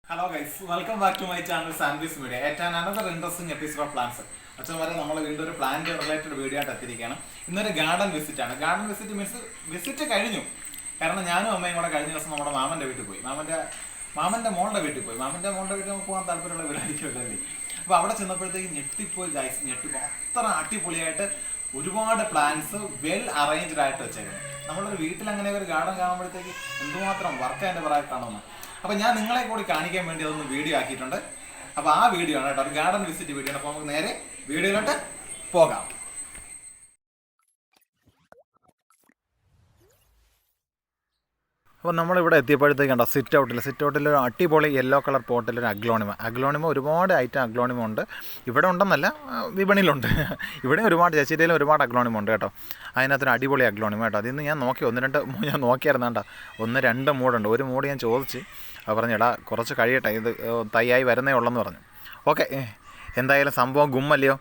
Hello guys, welcome back to my channel sandwich media. ഏറ്റവും another interesting episode of plants. അച്ഛൻ വരെ നമ്മൾ വീണ്ടും ഒരു പ്ലാന്റ് റിലേറ്റഡ് വീഡിയോ ആയിട്ട് എത്തിയിരിക്കുകയാണ്. ഇന്നൊരു ഗാർഡൻ വിസിറ്റ് ആണ്. ഗാർഡൻ വിസിറ്റ് മീൻസ് വിസിറ്റ് കഴിഞ്ഞു. കാരണം ഞാനും അമ്മയും കൂടെ കഴിഞ്ഞ ദിവസം നമ്മുടെ മാമൻ്റെ വീട്ടിൽ പോയി. മാമൻ്റെ മോളുടെ വീട്ടിൽ പോയി. മാമൻ്റെ മോളുടെ വീട്ടിൽ നമുക്ക് പോകാൻ താല്പര്യമുള്ള വീടായിരിക്കുമല്ലേ. അപ്പോൾ അവിടെ ചെന്നപ്പോഴത്തേക്ക് ഞെട്ടിപ്പോയി ഗൈസ്, ഞെട്ടിപ്പോയി. അത്ര അടിപൊളിയായിട്ട് ഒരുപാട് പ്ലാന്റ്സ് വെൽ അറേഞ്ച്ഡ് ആയിട്ട് വെച്ചേക്കുന്നത്. നമ്മളൊരു വീട്ടിൽ അങ്ങനെ ഒരു ഗാർഡൻ കാണുമ്പോഴത്തേക്ക് എന്തുമാത്രം വർക്ക് അതിൻ്റെ പുറകെ കാണുന്നു. അപ്പോൾ ഞാൻ നിങ്ങളെ കൂടി കാണിക്കാൻ വേണ്ടി അതൊന്ന് വീഡിയോ ആക്കിയിട്ടുണ്ട്. അപ്പോൾ ആ വീഡിയോ ആണ് കേട്ടോ, ഒരു ഗാർഡൻ വിസിറ്റ് വീഡിയോ ആണ്. അപ്പോൾ നമുക്ക് നേരെ വീഡിയോയിലോട്ട് പോകാം. അപ്പോൾ നമ്മളിവിടെ എത്തിയപ്പോഴത്തേക്ക് കണ്ടോ, സിറ്റ് ഔട്ടിൽ ഒരു അടിപൊളി യെല്ലോ കളർ പോട്ടിലൊരു അഗ്ലോണിമ ഒരുപാട് ഐറ്റം അഗ്ലോണിമ ഉണ്ട്. ഇവിടെ ഉണ്ടെന്നല്ല, വിപണിയിലുണ്ട്. ഇവിടെ ഒരുപാട് ചേച്ചിയിലും ഒരുപാട് അഗ്ലോണിമ ഉണ്ട് കേട്ടോ. അതിനകത്തൊരു അടിപൊളി അഗ്ലോണിമ കേട്ടോ. അതിന്ന് ഞാൻ നോക്കി, ഞാൻ നോക്കിയായിരുന്നു കേട്ടോ. 1-2 മൂടുണ്ട്. ഒരു മൂട് ഞാൻ ചോദിച്ച്, അത് പറഞ്ഞു എടാ കുറച്ച് കഴിയട്ടെ, ഇത് തൈയായി വരുന്നേ ഉള്ളെന്ന് പറഞ്ഞു. ഓക്കെ, എന്തായാലും സംഭവം ഗുമ്മല്ലയോ.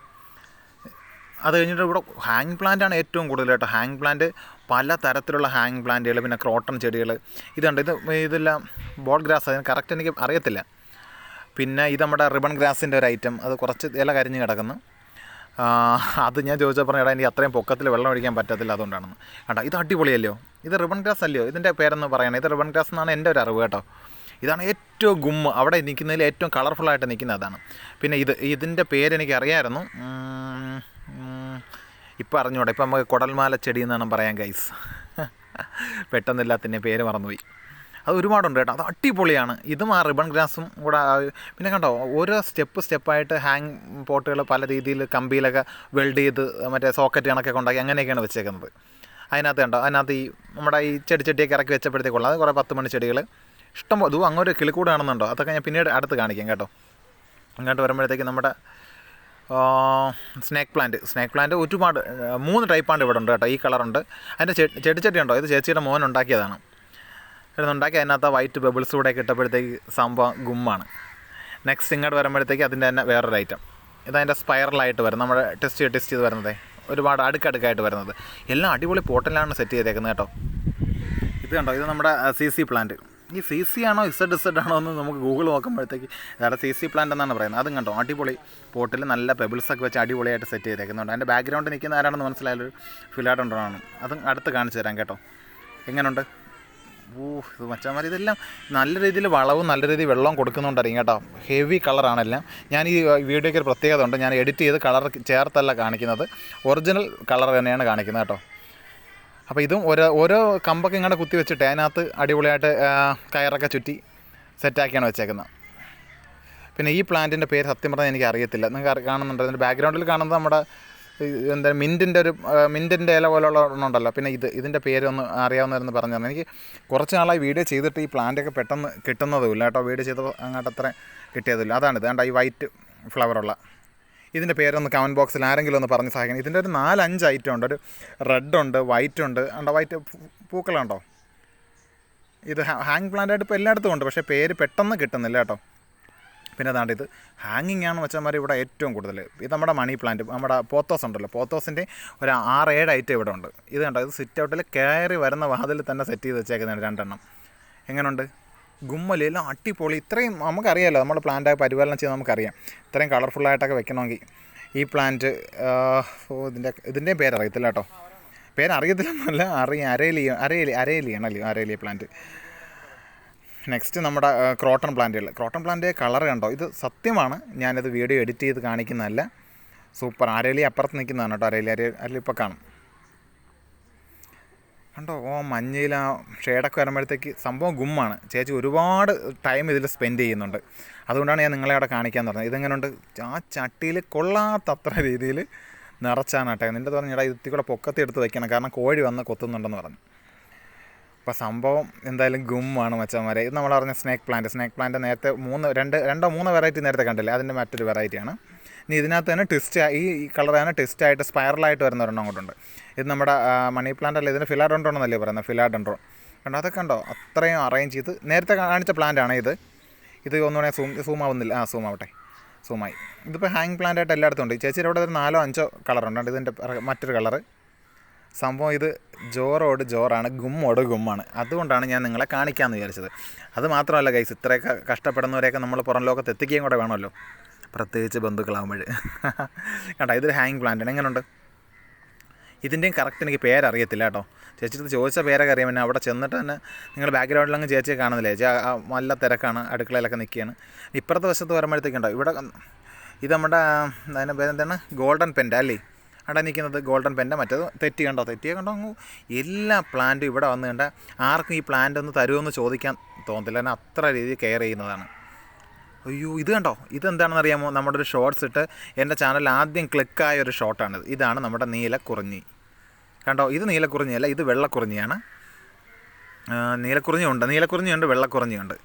അത് കഴിഞ്ഞിട്ട് ഇവിടെ ഹാങ് പ്ലാന്റാണ് ഏറ്റവും കൂടുതൽ കേട്ടോ. ഹാങ് പ്ലാന്റ്, പല തരത്തിലുള്ള ഹാങ് പ്ലാന്റുകൾ, പിന്നെ ക്രോട്ടൺ ചെടികൾ ഇതുണ്ട്. ഇതെല്ലാം ബോൾ ഗ്രാസ്, അതിന് കറക്റ്റ് എനിക്ക് അറിയത്തില്ല. പിന്നെ ഇത് നമ്മുടെ റിബൺ ഗ്രാസിൻ്റെ ഒരു ഐറ്റം, അത് കുറച്ച് ഇല കരിഞ്ഞ് കിടക്കുന്നു. അത് ഞാൻ ചോദിച്ചാൽ പറഞ്ഞു എടാ എനിക്ക് അത്രയും പൊക്കത്തിൽ വെള്ളം ഒഴിക്കാൻ പറ്റത്തില്ല, അതുകൊണ്ടാണെന്ന്. കേട്ടോ, ഇത് അടിപൊളിയല്ലയോ. ഇത് റിബൺ ഗ്രാസ് അല്ലയോ, ഇതിൻ്റെ പേരെന്ന് പറയണേ. ഇത് റിബൺ ഗ്രാസ് എന്നാണ് എൻ്റെ ഒരു അറിവ് കേട്ടോ. ഇതാണ് ഏറ്റവും ഗുമ്മ്, അവിടെ നിൽക്കുന്നതിൽ ഏറ്റവും കളർഫുള്ളായിട്ട് നിൽക്കുന്ന അതാണ്. പിന്നെ ഇതിൻ്റെ പേരെനിക്ക് അറിയാമായിരുന്നു, ഇപ്പം അറിഞ്ഞൂടെ. ഇപ്പം നമുക്ക് കുടൽമാല ചെടി എന്നാണ് പറയാൻ ഗൈസ്. പെട്ടെന്നില്ലാത്തതിൻ്റെ പേര് മറന്നുപോയി. അത് ഒരുപാടുണ്ട് കേട്ടോ, അത് അടിപൊളിയാണ്. ഇതും ആ റിബൺ ഗ്രാസും കൂടെ. പിന്നെ കണ്ടോ, ഓരോ സ്റ്റെപ്പായിട്ട് ഹാങ് പോട്ടുകൾ പല രീതിയിൽ കമ്പിയിലൊക്കെ വെൽഡ് ചെയ്ത് മറ്റേ സോക്കറ്റ് കണക്കൊക്കെ ഉണ്ടാക്കി അങ്ങനെയൊക്കെയാണ് വെച്ചേക്കുന്നത്. അതിനകത്ത് കണ്ടോ, അതിനകത്ത് നമ്മുടെ ഈ ചെടിയൊക്കെ ഇറക്കി വെച്ചപ്പോഴത്തേക്കുള്ള അത് കുറേ 10 മണി ചെടികൾ ഇഷ്ടംപോലെ. ഇതും അങ്ങോട്ട് കിളിക്കൂട് കാണുന്നുണ്ടോ, അതൊക്കെ ഞാൻ പിന്നീട് അടുത്ത് കാണിക്കാം കേട്ടോ. അങ്ങോട്ട് വരുമ്പോഴത്തേക്ക് നമ്മുടെ സ്നേക്ക് പ്ലാന്റ് ഒരുപാട് 3 ടൈപ്പാണ് ഇവിടെ ഉണ്ട് കേട്ടോ. ഈ കളറുണ്ട്. അതിൻ്റെ ചെടി ഉണ്ടോ, ഇത് ചേച്ചിയുടെ മോൻ ഉണ്ടാക്കിയതാണ്. ഉണ്ടാക്കി അതിനകത്ത് വൈറ്റ് ബബിൾസ് കൂടെ കിട്ടപ്പോഴത്തേക്ക് സംഭവം ഗുമ്മാണ്. നെക്സ്റ്റ് ഇങ്ങോട്ട് വരുമ്പോഴത്തേക്ക് അതിൻ്റെ തന്നെ വേറൊരു ഐറ്റം. ഇതതിൻ്റെ സ്പൈറലായിട്ട് വരും, നമ്മൾ ടെസ്റ്റ് ചെയ്ത് വരുന്നത്, ഒരുപാട് അടുക്കടുക്കായിട്ട് വരുന്നത്. എല്ലാം അടിപൊളി പോട്ടിലാണ് സെറ്റ് ചെയ്തേക്കുന്നത് കേട്ടോ. ഇത് കണ്ടോ, ഇത് നമ്മുടെ CC പ്ലാന്റ്. ഈ CC ആണോ ഇസഡ് ആണോ എന്ന് നമുക്ക് ഗൂഗിൾ നോക്കുമ്പോഴത്തേക്ക് അതാണ് CC പ്ലാന്റ് എന്നാണ് പറയുന്നത്. അതും കണ്ടോ, അടിപൊളി പോട്ടിൽ നല്ല പെബിൾസൊക്കെ വെച്ച് അടിപൊളിയായിട്ട് സെറ്റ് ചെയ്തേക്കുന്നുണ്ട്. അതിൻ്റെ ബാക്ക്ഗ്രൗണ്ട് നിൽക്കുന്ന ആരാണെന്ന് മനസ്സിലായാലും ഫിലാഡൻഡ്രോണാണ്. അതും അടുത്ത് കാണിച്ചു തരാം കേട്ടോ. എങ്ങനെയുണ്ട്? ഇത് മച്ചാന്മാർ ഇതെല്ലാം നല്ല രീതിയിൽ വളവും നല്ല രീതിയിൽ വെള്ളവും കൊടുക്കുന്നുണ്ടായിരിക്കും കേട്ടോ. ഹെവി കളറാണെല്ലാം. ഞാൻ ഈ വീഡിയോയ്ക്ക് ഒരു പ്രത്യേകത ഉണ്ട്, ഞാൻ എഡിറ്റ് ചെയ്ത് കളർ ചേർത്തല്ല കാണിക്കുന്നത്, ഒറിജിനൽ കളർ തന്നെയാണ് കാണിക്കുന്നത് കേട്ടോ. അപ്പോൾ ഇതും ഓരോ കമ്പൊക്കെ ഇങ്ങനെ കുത്തി വെച്ചിട്ട് അതിനകത്ത് അടിപൊളിയായിട്ട് കയറൊക്കെ ചുറ്റി സെറ്റാക്കിയാണ് വെച്ചേക്കുന്നത്. പിന്നെ ഈ പ്ലാന്റിൻ്റെ പേര് സത്യം പറഞ്ഞാൽ എനിക്ക് അറിയത്തില്ല. നിങ്ങൾക്ക് കാണുന്നുണ്ട്, അതിൻ്റെ ബാക്ക്ഗ്രൗണ്ടിൽ കാണുന്നത് നമ്മുടെ എന്താ മിൻറ്റിൻ്റെ ഇല പോലുള്ള ഉണ്ടല്ലോ. പിന്നെ ഇതിൻ്റെ പേരൊന്ന് അറിയാവുന്നവരെന്ന് പറഞ്ഞു തന്നെ. എനിക്ക് കുറച്ച് നാളായി വീഡിയോ ചെയ്തിട്ട് ഈ പ്ലാന്റൊക്കെ പെട്ടെന്ന് കിട്ടുന്നതുമില്ല കേട്ടോ. വീഡിയോ ചെയ്തപ്പോൾ അങ്ങോട്ട് അത്ര കിട്ടിയതില്ല. അതാണിത് കണ്ട, ഈ വൈറ്റ് ഫ്ലവറുള്ള. ഇതിൻ്റെ പേരൊന്ന് കമൻറ്റ് ബോക്സിൽ ആരെങ്കിലും ഒന്ന് പറഞ്ഞ് സഹായിക്കണം. ഇതിൻ്റെ ഒരു 4-5 ഐറ്റം ഉണ്ട്. ഒരു റെഡുണ്ട്, വൈറ്റുണ്ട്. ഉണ്ടോ വൈറ്റ് പൂക്കളുണ്ടോ. ഇത് ഹാങ് പ്ലാന്റായിട്ട് ഇപ്പോൾ എല്ലായിടത്തും ഉണ്ട്, പക്ഷേ പേര് പെട്ടെന്ന് കിട്ടുന്നില്ല കേട്ടോ. പിന്നെ അതാണ്ട് ഇത് ഹാങ്ങിങ് ആണ് വെച്ചാൽ ഇവിടെ ഏറ്റവും കൂടുതൽ. ഇത് നമ്മുടെ മണി പ്ലാന്റ്, നമ്മുടെ പോത്തോസ് ഉണ്ടല്ലോ, പോത്തോസിൻ്റെ ഒരു 6-7 ഐറ്റം ഇവിടെ ഉണ്ട്. ഇത് കണ്ടോ, ഇത് സിറ്റ് ഔട്ടിൽ കയറി വരുന്ന വാതിൽ തന്നെ സെറ്റ് ചെയ്ത് വെച്ചേക്കുന്നതാണ് 2 എണ്ണം. എങ്ങനെയുണ്ട്? ഗുമ്മലെല്ലാം അടിപൊളി. ഇത്രയും നമുക്കറിയാമല്ലോ, നമ്മൾ പ്ലാന്റ് പരിപാലനം ചെയ്ത് നമുക്കറിയാം. ഇത്രയും കളർഫുള്ളായിട്ടൊക്കെ വെക്കണമെങ്കിൽ ഈ പ്ലാന്റ് ഇതിൻ്റെ പേരറിയത്തില്ല കേട്ടോ. പേരറിയത്തില്ലെന്നല്ല, അരേലിയാണല്ലോ പ്ലാന്റ്. നെക്സ്റ്റ് നമ്മുടെ ക്രോട്ടൺ പ്ലാന്റ് കളർ കണ്ടോ. ഇത് സത്യമാണ്, ഞാനിത് വീഡിയോ എഡിറ്റ് ചെയ്ത് കാണിക്കുന്നതല്ല. സൂപ്പർ. അരേലി അപ്പുറത്ത് നിൽക്കുന്നതാണ് കേട്ടോ. അരേലി ഇപ്പോൾ കാണും കണ്ടോ. മഞ്ഞയിൽ ആ ഷെയ്ഡൊക്കെ വരുമ്പോഴത്തേക്ക് സംഭവം ഗുമ്മാണ്. ചേച്ചി ഒരുപാട് ടൈം ഇതിൽ സ്പെൻഡ് ചെയ്യുന്നുണ്ട്. അതുകൊണ്ടാണ് ഞാൻ നിങ്ങളെ അവിടെ കാണിക്കാൻ പറഞ്ഞത്. ഇതെങ്ങനെയുണ്ട്? ആ ചട്ടിയിൽ കൊള്ളാത്തത്ര രീതിയിൽ നിറച്ചാണ് കേട്ടോ. നിൻ്റെ പറഞ്ഞാൽ ഇത്തി കൂടെ പൊക്കത്തി എടുത്ത് വയ്ക്കണം, കാരണം കോഴി വന്ന് കൊത്തുന്നുണ്ടെന്ന് പറഞ്ഞു. അപ്പോൾ സംഭവം എന്തായാലും ഗുമ്മാണ് മച്ചന്മാരെ. ഇത് നമ്മൾ പറഞ്ഞ സ്നേക്ക് പ്ലാന്റ് നേരത്തെ 2-3 വെറൈറ്റി നേരത്തെ കണ്ടില്ലേ, അതിൻ്റെ മറ്റൊരു വെറൈറ്റിയാണ്. ഇനി ഇതിനകത്ത് തന്നെ ഈ കളർ തന്നെ ട്വിസ്റ്റായിട്ട് സ്പൈറലായിട്ട് വരുന്ന ഒരെണ്ണം അങ്ങോട്ടുണ്ട്. ഇത് നമ്മുടെ മണി പ്ലാന്റ് അല്ല, ഇതിന് ഫിലാഡൻഡ്രോൺ എന്നല്ലേ പറയുന്നത്, ഫിലാഡൻഡ്രോൺ കണ്ടോ. അതൊക്കെ കണ്ടോ, അത്രയും അറേഞ്ച് ചെയ്ത് നേരത്തെ കാണിച്ച പ്ലാന്റാണ് ഇത് ഒന്നുകൂടെ സൂം ആവുന്നില്ല. സൂമായി. ഇതിപ്പോൾ ഹാങ് പ്ലാന്റായിട്ട് എല്ലായിടത്തും ഉണ്ട്. ചേച്ചിയുടെ അവിടെ ഒരു 4-5 കളറുണ്ട്. ഇതിൻ്റെ മറ്റൊരു കളറ് സംഭവം ഇത് ജോറോട് ജോറാണ്, ഗുമ്മോട് ഗുമ്മാണ്. അതുകൊണ്ടാണ് ഞാൻ നിങ്ങളെ കാണിക്കാമെന്ന് വിചാരിച്ചത്. അത് മാത്രമല്ല ഗൈസ്, ഇത്രയൊക്കെ കഷ്ടപ്പെടുന്നവരെയൊക്കെ നമ്മൾ പുറം ലോകത്ത് എത്തിക്കുകയും കൂടെ വേണമല്ലോ, പ്രത്യേകിച്ച് ബന്ധുക്കളാകുമ്പോൾ. കേട്ടോ, ഇതൊരു ഹാങ് പ്ലാന്റാണ്. എങ്ങനെയുണ്ട്? ഇതിൻ്റെയും കറക്റ്റ് എനിക്ക് പേരറിയത്തില്ല കേട്ടോ. ചേച്ചിയുടെ ചോദിച്ച പേരൊക്കെ അറിയാം. പിന്നെ അവിടെ ചെന്നിട്ട് തന്നെ നിങ്ങൾ ബാക്ക്ഗ്രൗണ്ടിലങ്ങ് ചേച്ചിയെ കാണുന്നില്ല. ചേച്ചി നല്ല തിരക്കാണ്, അടുക്കളയിലൊക്കെ നിൽക്കുകയാണ്. ഇപ്പുറത്തെ വശത്ത് വരുമ്പോഴത്തേക്കുണ്ടോ ഇവിടെ ഇത് നമ്മുടെ അതിൻ്റെ പേരെന്താണ്, ഗോൾഡൻ പെൻറ്റ അല്ലേ അവിടെ നിൽക്കുന്നത്, ഗോൾഡൻ പെൻറ്റ. മറ്റേത് തെറ്റിയെ കണ്ടോ അങ്ങ് എല്ലാ പ്ലാന്റും ഇവിടെ വന്ന് കണ്ട ആർക്കും ഈ പ്ലാന്റ് ഒന്ന് തരുമെന്ന് ചോദിക്കാൻ തോന്നത്തില്ല. കാരണം അത്ര രീതിയിൽ കെയർ ചെയ്യുന്നതാണ്. അയ്യോ, ഇത് കണ്ടോ, ഇതെന്താണെന്ന് അറിയാമോ? നമ്മുടെ ഒരു ഷോർട്സ് ഇട്ട് എൻ്റെ ചാനലിൽ ആദ്യം ക്ലിക്കായ ഒരു ഷോട്ടാണിത്. ഇതാണ് നമ്മുടെ നീലക്കുറിഞ്ഞി. കണ്ടോ, ഇത് നീലക്കുറിഞ്ഞിയല്ല, ഇത് വെള്ളക്കുറിഞ്ഞിയാണ്. നീലക്കുറിഞ്ഞിയുണ്ട്, വെള്ളക്കുറിഞ്ഞിയുണ്ട്.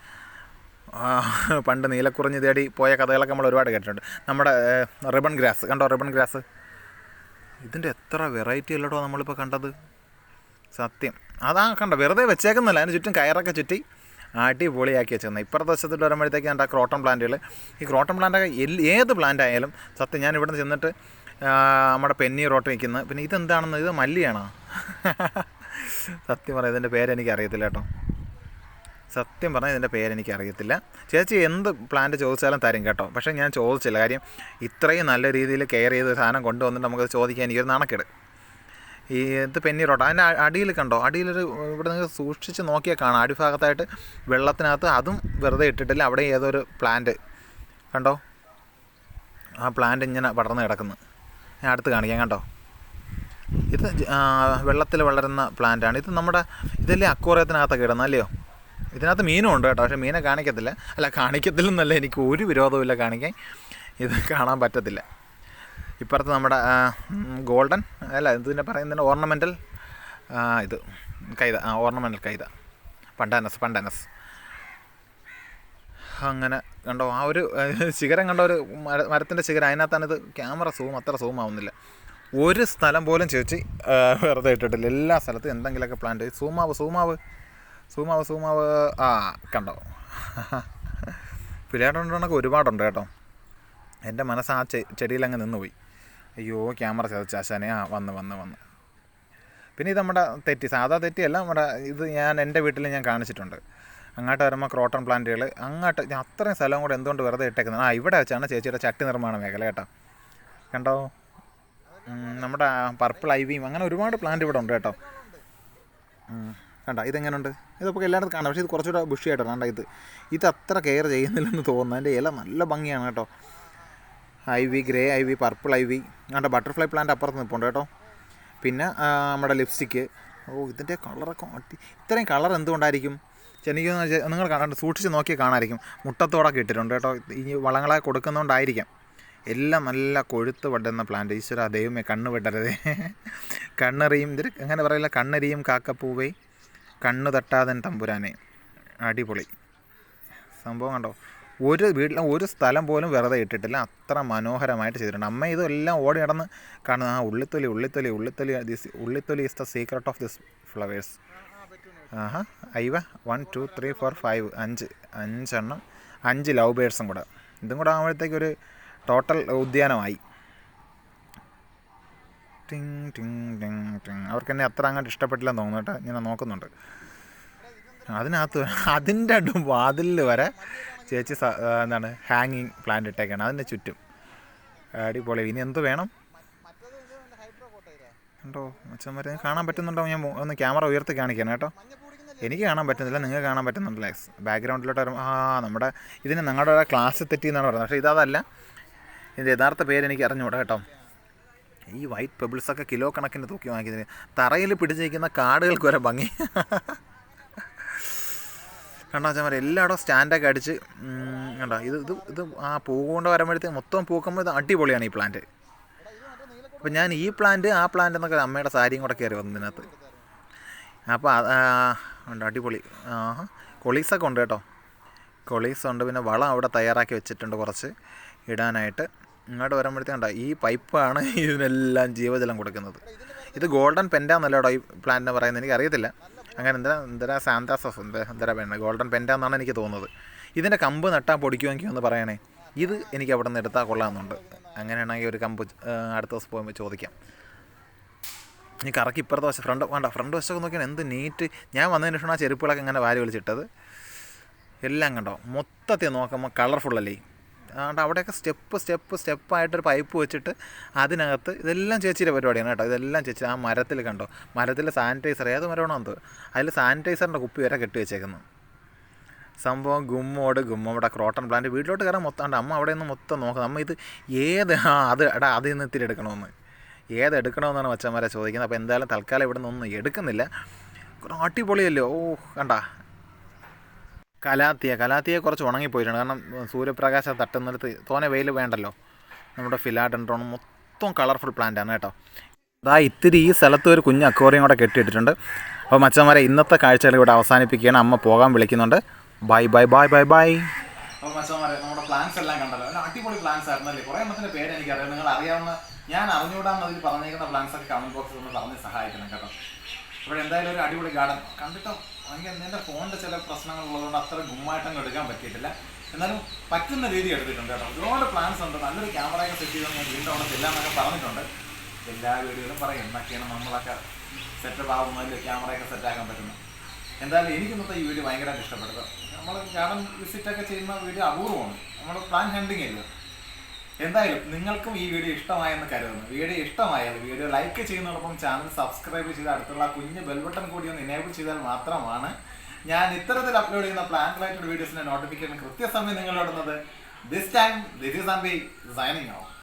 പണ്ട് നീലക്കുറിഞ്ഞി തേടി പോയ കഥകളൊക്കെ നമ്മൾ ഒരുപാട് കേട്ടിട്ടുണ്ട്. നമ്മുടെ റിബൺ ഗ്രാസ് കണ്ടോ, റിബൺ ഗ്രാസ്. ഇതിൻ്റെ എത്ര വെറൈറ്റി അല്ലടോ നമ്മളിപ്പോൾ കണ്ടത്. സത്യം അതാ കണ്ടോ, വെറുതെ വെച്ചേക്കുന്നില്ല, അതിന് ചുറ്റും കയറൊക്കെ ചുറ്റി അടിപൊളിയാക്കി വെച്ചേക്കുന്നത്. ഇപ്പുറത്തെ വശത്തിട്ട് വരുമ്പോഴത്തേക്ക് എൻ്റെ ക്രോട്ടൺ പ്ലാന്റുകൾ, ഈ ക്രോട്ടൺ പ്ലാന്റൊക്കെ ഏത് പ്ലാന്റ് ആയാലും സത്യം ഞാൻ ഇവിടെ നിന്ന് ചെന്നിട്ട് നമ്മുടെ പെന്നി റോട്ട് നിൽക്കുന്നത്. പിന്നെ ഇതെന്താണെന്ന്, ഇത് മല്ലിയാണോ? സത്യം പറയാം ഇതിൻ്റെ പേരെനിക്ക് അറിയത്തില്ല കേട്ടോ. സത്യം പറഞ്ഞാൽ ഇതിൻ്റെ പേരെനിക്ക് അറിയത്തില്ല. ചേച്ചി എന്ത് പ്ലാന്റ് ചോദിച്ചാലും തരും കേട്ടോ. പക്ഷേ ഞാൻ ചോദിച്ചില്ല, കാര്യം ഇത്രയും നല്ല രീതിയിൽ കെയർ ചെയ്ത് സാധനം കൊണ്ടുവന്നിട്ട് നമുക്കത് ചോദിക്കാൻ എനിക്കൊരു നാണക്കേട്. ഈ ഇത് പെന്നി റോട്ട, അതിൻ്റെ അടിയിൽ കണ്ടോ, അടിയിലൊരു ഇവിടെ നിങ്ങൾ സൂക്ഷിച്ച് നോക്കിയാൽ കാണാം, അടിഭാഗത്തായിട്ട് വെള്ളത്തിനകത്ത് അതും വെറുതെ ഇട്ടിട്ടില്ല, അവിടെ ഏതൊരു പ്ലാന്റ് കണ്ടോ, ആ പ്ലാന്റ് ഇങ്ങനെ പടർന്ന് കിടക്കുന്നു. ഞാൻ അടുത്ത് കാണിക്കാം. കണ്ടോ, ഇത് വെള്ളത്തിൽ വളരുന്ന പ്ലാന്റാണ്. ഇത് നമ്മുടെ ഇതല്ലേ അക്വേറിയത്തിനകത്തൊക്കെ ഇടുന്ന അല്ലയോ. ഇതിനകത്ത് മീനും ഉണ്ട് കേട്ടോ, പക്ഷേ മീനെ കാണിക്കത്തില്ലെന്നല്ല, എനിക്ക് ഒരു വിരോധമില്ല കാണിക്കാൻ. ഇത് കാണാൻ പറ്റത്തില്ല. ഇപ്പുറത്ത് നമ്മുടെ ഗോൾഡൻ അല്ല, ഇതിനെ പറയുന്നതിന് ഓർണമെൻ്റൽ ഇത് കൈത, ഓർണമെൻ്റൽ കൈത, പണ്ടാനസ്. അങ്ങനെ കണ്ടോ, ആ ഒരു ശിഖരം കണ്ടോ, ഒരു മരത്തിൻ്റെ ശിഖരം. അതിനകത്താണ് ഇത്. ക്യാമറ അത്ര സൂം ആവുന്നില്ല. ഒരു സ്ഥലം പോലും ചേച്ചി വെറുതെ ഇട്ടിട്ടില്ല. എല്ലാ സ്ഥലത്തും എന്തെങ്കിലുമൊക്കെ പ്ലാന്റ്. സൂമാവ് കണ്ടോ, പിള്ളേരുണ്ടൊക്കെ ഒരുപാടുണ്ട് കേട്ടോ. എൻ്റെ മനസ്സ് ആ ചെടിയിലങ്ങ് നിന്നുപോയി. അയ്യോ, ക്യാമറ ചതച്ചാശാനെ. വന്ന് പിന്നെ ഇത് നമ്മുടെ സാധാ തെറ്റിയല്ല, നമ്മുടെ ഇത് എൻ്റെ വീട്ടിൽ ഞാൻ കാണിച്ചിട്ടുണ്ട്. അങ്ങോട്ട് വരുമ്പോൾ ക്രോട്ടൺ പ്ലാന്റുകൾ, അങ്ങോട്ട് അത്രയും സ്ഥലവും കൂടെ എന്തുകൊണ്ട് വെറുതെ ഇട്ടേക്കുന്നത്. ഇവിടെ വെച്ചാണ് ചേച്ചിയുടെ ചട്ടി നിർമ്മാണ മേഖല കേട്ടോ. കണ്ടോ, നമ്മുടെ പർപ്പിൾ ഐവിയും അങ്ങനെ ഒരുപാട് പ്ലാന്റ് ഇവിടെ ഉണ്ട് കേട്ടോ. കണ്ടോ, ഇതെങ്ങനെയുണ്ട്? ഇതൊക്കെ എല്ലായിടത്തും കാണാം, പക്ഷേ ഇത് കുറച്ചുകൂടെ ബുഷിയായിട്ടാണ്. കണ്ടോ, ഇത് അത്ര കെയർ ചെയ്യുന്നില്ലെന്ന് തോന്നുന്നു. അതിൻ്റെ ഇല നല്ല ഭംഗിയാണ് കേട്ടോ. Ivy, grey ivy, purple ivy, അങ്ങോട്ട് ബട്ടർഫ്ലൈ പ്ലാന്റ് അപ്പുറത്ത് നിൽപ്പുണ്ട് കേട്ടോ. പിന്നെ നമ്മുടെ ലിപ്സ്റ്റിക്ക്. ഇതിൻ്റെ കളറൊക്കെ ഇത്രയും കളർ എന്തുകൊണ്ടായിരിക്കും? എനിക്ക് നിങ്ങൾ കാണാണ്ട് സൂക്ഷിച്ച് നോക്കിയാൽ കാണാമായിരിക്കും. മുട്ടത്തോടൊക്കെ ഇട്ടിട്ടുണ്ട് കേട്ടോ. ഈ വളങ്ങളെ കൊടുക്കുന്നതുകൊണ്ടായിരിക്കാം. എല്ലാം നല്ല കൊഴുത്ത് പെടുന്ന പ്ലാന്റ്. ഈശ്വര ദൈവമേ, കണ്ണ് പെട്ടരുതേ. കണ്ണെറിയും, ഇതിൽ എങ്ങനെ പറയില്ല, കണ്ണെരിയും കാക്കപ്പൂവേ കണ്ണ് തട്ടാതൻ തമ്പുരാനെ. അടിപൊളി സംഭവം കണ്ടോ. ഒരു വീട്ടിലും ഒരു സ്ഥലം പോലും വെറുതെ ഇട്ടിട്ടില്ല, അത്ര മനോഹരമായിട്ട് ചെയ്തിട്ടുണ്ട്. അമ്മ ഇതെല്ലാം ഓടി നടന്ന് കാണുന്ന ഉള്ളിത്തൊലി is the secret of this flowers. അയ്യ 1 2 3 4 5 അഞ്ചെണ്ണം, 5 ലവ് ബേഡ്സും കൂടെ. ഇതും കൂടെ ആകുമ്പോഴത്തേക്കൊരു ടോട്ടൽ ഉദ്യാനമായി. അവർക്ക് എന്നെ അത്ര അങ്ങോട്ട് ഇഷ്ടപ്പെട്ടില്ലെന്ന് തോന്നുന്നു കേട്ടോ. ഇങ്ങനെ നോക്കുന്നുണ്ട്. അതിനകത്ത് അതിൻ്റെ വാതിലിൽ വരെ ചേച്ചി എന്താണ് ഹാങ്ങിങ് പ്ലാന്റ് ഇട്ടേക്കാണ് അതിൻ്റെ ചുറ്റും. അടിപൊളി. ഇനി എന്ത് വേണം? ഉണ്ടോ മച്ചന്മാരെ കാണാൻ പറ്റുന്നുണ്ടോ? ഞാൻ ഒന്ന് ക്യാമറ ഉയർത്തി കാണിക്കണം കേട്ടോ. എനിക്ക് കാണാൻ പറ്റുന്നില്ല, നിങ്ങൾക്ക് കാണാൻ പറ്റുന്നുണ്ടല്ലേ? ബാക്ക്ഗ്രൗണ്ടിലോട്ട് വരും. നമ്മുടെ ഇതിന് ഞങ്ങളുടെ ക്ലാസ് തെറ്റി എന്നാണ് പറയുന്നത്, പക്ഷേ ഇതല്ല. ഇതിൻ്റെ യഥാർത്ഥ പേര് എനിക്ക് അറിഞ്ഞുകൂടാ കേട്ടോ. ഈ വൈറ്റ് പെബിൾസൊക്കെ കിലോ കണക്കിന് തൂക്കി വാങ്ങിക്കുന്നതിന് തറയിൽ പിടിച്ചിരിക്കുന്ന കാടുകൾക്ക് വരെ ഭംഗി. കണ്ടോ ചാമര എല്ലായിടവും സ്റ്റാൻഡൊക്കെ അടിച്ച് കണ്ടോ. ഇത് ആ പൂ കൊണ്ട് വരുമ്പോഴത്തേക്ക് മൊത്തം പൂക്കുമ്പോൾ ഇത് അടിപൊളിയാണ് ഈ പ്ലാന്റ്. അപ്പോൾ ഞാൻ ഈ പ്ലാന്റ് ആ പ്ലാന്റ് എന്നൊക്കെ അമ്മയുടെ സാരിയും കൂടെ കയറി വന്നതിനകത്ത്. അപ്പോൾ ഉണ്ട് അടിപൊളി. കൊളീസൊക്കെ ഉണ്ട് കേട്ടോ. കൊളീസുണ്ട്. പിന്നെ വളം അവിടെ തയ്യാറാക്കി വെച്ചിട്ടുണ്ട് കുറച്ച് ഇടാനായിട്ട്. ഇങ്ങോട്ട് വരുമ്പോഴത്തേക്ക് കണ്ടോ ഈ പൈപ്പാണ് ഇതിനെല്ലാം ജീവജലം കൊടുക്കുന്നത്. ഇത് ഗോൾഡൻ പെൻറ്റാന്നല്ലോടോ ഈ പ്ലാന്റിനെ പറയുന്നത്, എനിക്കറിയത്തില്ല. അങ്ങനെ എന്തരാ സാന്താസസ് എന്തരാ വേണ്ട ഗോൾഡൻ പെൻറ്റ എന്നാണ് എനിക്ക് തോന്നുന്നത്. ഇതിൻ്റെ കമ്പ് നട്ടാൽ പൊടിക്കുമെങ്കിൽ ഒന്ന് പറയണേ. ഇത് എനിക്ക് അവിടെ നിന്ന് എടുത്താൽ കൊള്ളാമെന്നുണ്ട്. അങ്ങനെയാണെങ്കിൽ ഒരു കമ്പ് അടുത്ത ദിവസം പോകുമ്പോൾ ചോദിക്കാം. ഇനി കറക്കി ഇപ്പുറത്തെ വശം ഫ്രണ്ട് വശമൊക്കെ നോക്കിയാൽ എന്ത് നീറ്റ്. ഞാൻ വന്നതിന് ശേഷം ആ ചെരുപ്പുകളൊക്കെ ഇങ്ങനെ വാരി വലിച്ചിട്ടത് എല്ലാം കണ്ടോ. മൊത്തത്തിൽ നോക്കുമ്പോൾ കളർഫുള്ളല്ലേ. അതുകൊണ്ട് അവിടെയൊക്കെ സ്റ്റെപ്പായിട്ടൊരു പൈപ്പ് വെച്ചിട്ട് അതിനകത്ത് ഇതെല്ലാം ചേച്ചിയുടെ പരിപാടിയാണ് കേട്ടോ. ഇതെല്ലാം ചേച്ചി ആ മരത്തിൽ കണ്ടോ, മരത്തിൽ സാനിറ്റൈസർ ഏത് മരമാണോ എന്തോ, അതിൽ സാനിറ്റൈസറിൻ്റെ കുപ്പി വരെ കെട്ടി വെച്ചേക്കുന്നു. സംഭവം ഗുമ്മോടെ ക്രോട്ടൺ പ്ലാന്റ്. വീട്ടിലോട്ട് കയറാൻ മൊത്തം അമ്മ അവിടെ നിന്ന് മൊത്തം നോക്കാം. അമ്മ ഇത് ഏത് അതിൽ നിന്ന് ഇത്തിരി എടുക്കണമെന്ന്, ഏതെടുക്കണമെന്നാണ് മച്ചന്മാരെ ചോദിക്കുന്നത്. അപ്പോൾ എന്തായാലും തൽക്കാലം ഇവിടെ നിന്നൊന്നും എടുക്കുന്നില്ല. അടിപൊളിയല്ലോ. കണ്ടാ കലാത്തിയെ കുറച്ച് ഉണങ്ങിപ്പോയിട്ടുണ്ട്. കാരണം സൂര്യപ്രകാശം തട്ടുന്നിടത്ത് തോനെ വെയിൽ വേണ്ടല്ലോ. നമ്മുടെ ഫിലാഡൻഡ്രോൺ മൊത്തം കളർഫുൾ പ്ലാന്റാണ് കേട്ടോ. ഇത്തിരി ഈ സ്ഥലത്ത് ഒരു കുഞ്ഞ് അക്വേറിയം കൂടെ കെട്ടിയിട്ടിട്ടുണ്ട്. അപ്പോൾ മച്ചന്മാരെ ഇന്നത്തെ കാഴ്ചകൾ ഇവിടെ അവസാനിപ്പിക്കുകയാണ്. അമ്മ പോകാൻ വിളിക്കുന്നുണ്ട്. ബൈ. അപ്പോൾ മച്ചന്മാരെ നമ്മുടെ പ്ലാൻസ് എല്ലാം കണ്ടല്ലോ. അല്ല അടിപൊളി പ്ലാൻസ് ആയിരുന്നല്ലേ. കുറേ എണ്ണത്തിൻ്റെ പേര് എനിക്കറിയാം. നിങ്ങൾ അറിയാവുന്ന ഞാൻ അറിഞ്ഞുകൂടാന്നതിൽ പറഞ്ഞേക്കുന്ന പ്ലാൻസൊക്കെ കമൻറ്റ് ബോക്സിൽ ഒന്ന് പറഞ്ഞ് സഹായിക്കണം കേട്ടോ. ഇവിടെ എന്തായാലും ഒരു അടിപൊളി ഗാർഡൻ കണ്ടിട്ടോ. ഭയങ്കര എൻ്റെ ഫോണിൻ്റെ ചില പ്രശ്നങ്ങളുള്ളതുകൊണ്ട് അത്ര ഗുമ്മായിട്ടൊന്നും എടുക്കാൻ പറ്റിയിട്ടില്ല. എന്നാലും പറ്റുന്ന രീതി എടുത്തിട്ടുണ്ട് കേട്ടോ. ഒരുപാട് പ്ലാൻസ് ഉണ്ട്. നല്ലൊരു ക്യാമറയൊക്കെ സെറ്റ് ചെയ്താൽ ഞാൻ വീണ്ടും അവിടെ ചെല്ലാമെന്നൊക്കെ പറഞ്ഞിട്ടുണ്ട്. എല്ലാ വീഡിയോയിലും പറയും എന്നൊക്കെയാണ് നമ്മളൊക്കെ സെറ്റപ്പ് ആകുന്നതിൽ ക്യാമറയൊക്കെ സെറ്റാക്കാൻ പറ്റുന്നത്. എന്തായാലും എനിക്ക് ഇന്നത്തെ ഈ വീഡിയോ ഭയങ്കരമായിട്ട് ഇഷ്ടപ്പെട്ടത്. നമ്മൾ ഗാർഡൻ വിസിറ്റൊക്കെ ചെയ്യുന്ന വീഡിയോ അപൂർവമാണ്. നമ്മൾ പ്ലാൻ ഹണ്ടിങ് അല്ലോ. എന്തായാലും നിങ്ങൾക്കും ഈ വീഡിയോ ഇഷ്ടമായെന്ന് കരുതുന്നു. വീഡിയോ ഇഷ്ടമായാൽ വീഡിയോ ലൈക്ക് ചെയ്യുന്നതോടൊപ്പം ചാനൽ സബ്സ്ക്രൈബ് ചെയ്ത് അടുത്തുള്ള കുഞ്ഞ് ബെൽ ബട്ടൺ കൂടി ഒന്ന് എനേബിൾ ചെയ്താൽ മാത്രമാണ് ഞാൻ ഇത്തരത്തിൽ അപ്ലോഡ് ചെയ്യുന്ന പ്ലാൻ റിലേറ്റഡ് വീഡിയോസിന്റെ നോട്ടിഫിക്കേഷൻ കൃത്യസമയം നിങ്ങളിടുന്നത്. This time this is Ambi signing of.